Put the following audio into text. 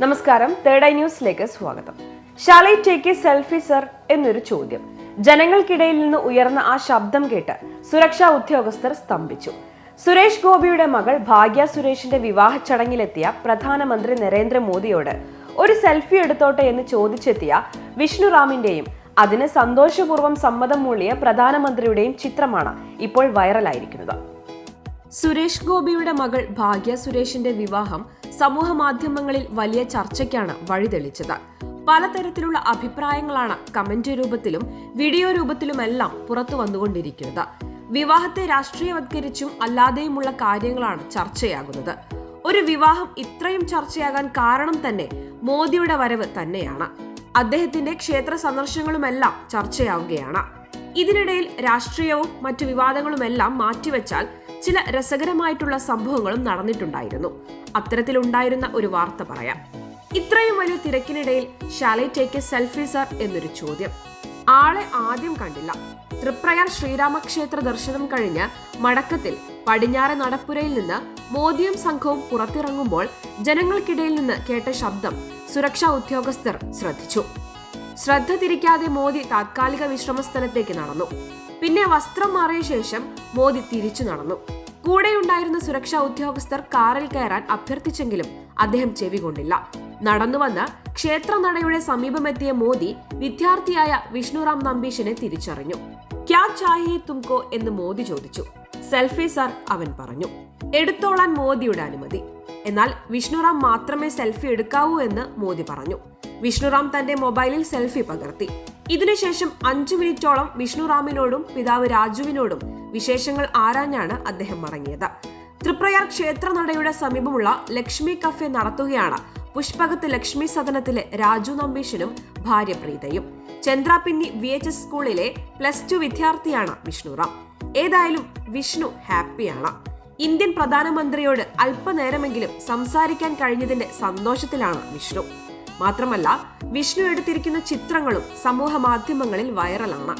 നമസ്കാരം, third eye ന്യൂസിലേക്ക് സ്വാഗതം. Shall I take a selfie sir എന്നൊരു ചോദ്യം ജനങ്ങൾക്കിടയിൽ നിന്ന് ഉയർന്ന ആ ശബ്ദം കേട്ട് സുരക്ഷാ ഉദ്യോഗസ്ഥർ സ്തംഭിച്ചു. സുരേഷ് ഗോപിയുടെ മകൾ ഭാഗ്യ സുരേഷിന്റെ വിവാഹ ചടങ്ങിലെത്തിയ പ്രധാനമന്ത്രി നരേന്ദ്രമോദിയോട് ഒരു സെൽഫി എടുത്തോട്ടെ എന്ന് ചോദിച്ചെത്തിയ വിഷ്ണു റാമിന്റെയും അതിന് സന്തോഷപൂർവ്വം സമ്മതം മൂളിയ പ്രധാനമന്ത്രിയുടെയും ചിത്രമാണ് ഇപ്പോൾ വൈറലായിരിക്കുന്നത്. സുരേഷ് ഗോപിയുടെ മകൾ ഭാഗ്യ സുരേഷിന്റെ വിവാഹം സമൂഹ മാധ്യമങ്ങളിൽ വലിയ ചർച്ചയ്ക്കാണ് വഴിതെളിച്ചത്. പലതരത്തിലുള്ള അഭിപ്രായങ്ങളാണ് കമന്റ് രൂപത്തിലും വീഡിയോ രൂപത്തിലുമെല്ലാം പുറത്തു വന്നുകൊണ്ടിരിക്കുന്നത്. വിവാഹത്തെ രാഷ്ട്രീയവത്കരിച്ചും അല്ലാതെയുമുള്ള കാര്യങ്ങളാണ് ചർച്ചയാകുന്നത്. ഒരു വിവാഹം ഇത്രയും ചർച്ചയാകാൻ കാരണം തന്നെ മോദിയുടെ വരവ് തന്നെയാണ്. അദ്ദേഹത്തിന്റെ ക്ഷേത്ര സന്ദർശനങ്ങളുമെല്ലാം ചർച്ചയാവുകയാണ്. ഇതിനിടയിൽ രാഷ്ട്രീയവും മറ്റു വിവാദങ്ങളുമെല്ലാം മാറ്റിവെച്ചാൽ ചില രസകരമായിട്ടുള്ള സംഭവങ്ങളും നടന്നിട്ടുണ്ടായിരുന്നു. അത്തരത്തിലുണ്ടായിരുന്ന ഒരു വാർത്ത പറയാം. ഇത്രയും വലിയ തിരക്കിനിടയിൽ shall I take a selfie sir എന്നൊരു ചോദ്യം. ആളെ ആദ്യം കണ്ടില്ല. തൃപ്രയാർ ശ്രീരാമക്ഷേത്ര ദർശനം കഴിഞ്ഞ് മടക്കത്തിൽ പടിഞ്ഞാറെ നടപ്പുരയിൽ നിന്ന് മോദിയും സംഘവും പുറത്തിറങ്ങുമ്പോൾ ജനങ്ങൾക്കിടയിൽ നിന്ന് കേട്ട ശബ്ദം സുരക്ഷാ ഉദ്യോഗസ്ഥർ ശ്രദ്ധിച്ചു. ശ്രദ്ധ തിരിക്കാതെ മോദി താത്കാലിക വിശ്രമ സ്ഥലത്തേക്ക് നടന്നു. പിന്നെ വസ്ത്രം മാറിയ ശേഷം മോദി തിരിച്ചു നടന്നു. കൂടെയുണ്ടായിരുന്ന സുരക്ഷാ ഉദ്യോഗസ്ഥർ കാറിൽ കയറാൻ അഭ്യർത്ഥിച്ചെങ്കിലും അദ്ദേഹം ചെവികൊണ്ടില്ല. നടന്നുവന്ന് ക്ഷേത്രനടയുടെ സമീപമെത്തിയ മോദി വിദ്യാർത്ഥിയായ വിഷ്ണുറാം നമ്പീശനെ തിരിച്ചറിഞ്ഞു. ക്യാ ചാഹിയേ തുംകോ എന്ന് മോദി ചോദിച്ചു. സെൽഫി സർ, അവൻ പറഞ്ഞു. എടുത്തോളാൻ മോദിയുടെ അനുമതി. എന്നാൽ വിഷ്ണുറാം മാത്രമേ സെൽഫി എടുക്കാവൂ എന്ന് മോദി പറഞ്ഞു. വിഷ്ണുറാം തന്റെ മൊബൈലിൽ സെൽഫി പകർത്തി. ഇതിനുശേഷം 5 മിനിറ്റോളം വിഷ്ണുറാമിനോടും പിതാവ് രാജുവിനോടും വിശേഷങ്ങൾ ആരാഞ്ഞാണ് അദ്ദേഹം മടങ്ങിയത്. തൃപ്രയാർ ക്ഷേത്രനടയുടെ സമീപമുള്ള ലക്ഷ്മി കഫേ നടത്തുകയാണ് പുഷ്പകത്ത് ലക്ഷ്മി സദനത്തിലെ രാജു നമ്പീശനും ഭാര്യ പ്രീതയും. ചന്ദ്രാപിന്നി VHS സ്കൂളിലെ +2 വിദ്യാർത്ഥിയാണ് വിഷ്ണുറാം. ഏതായാലും വിഷ്ണു ഹാപ്പിയാണ്. ഇന്ത്യൻ പ്രധാനമന്ത്രിയോട് അല്പനേരമെങ്കിലും സംസാരിക്കാൻ കഴിഞ്ഞതിന്റെ സന്തോഷത്തിലാണ് വിഷ്ണു. മാത്രമല്ല, വിഷ്ണു എടുത്തിരിക്കുന്ന ചിത്രങ്ങളും സമൂഹ മാധ്യമങ്ങളിൽ വൈറലാണ്.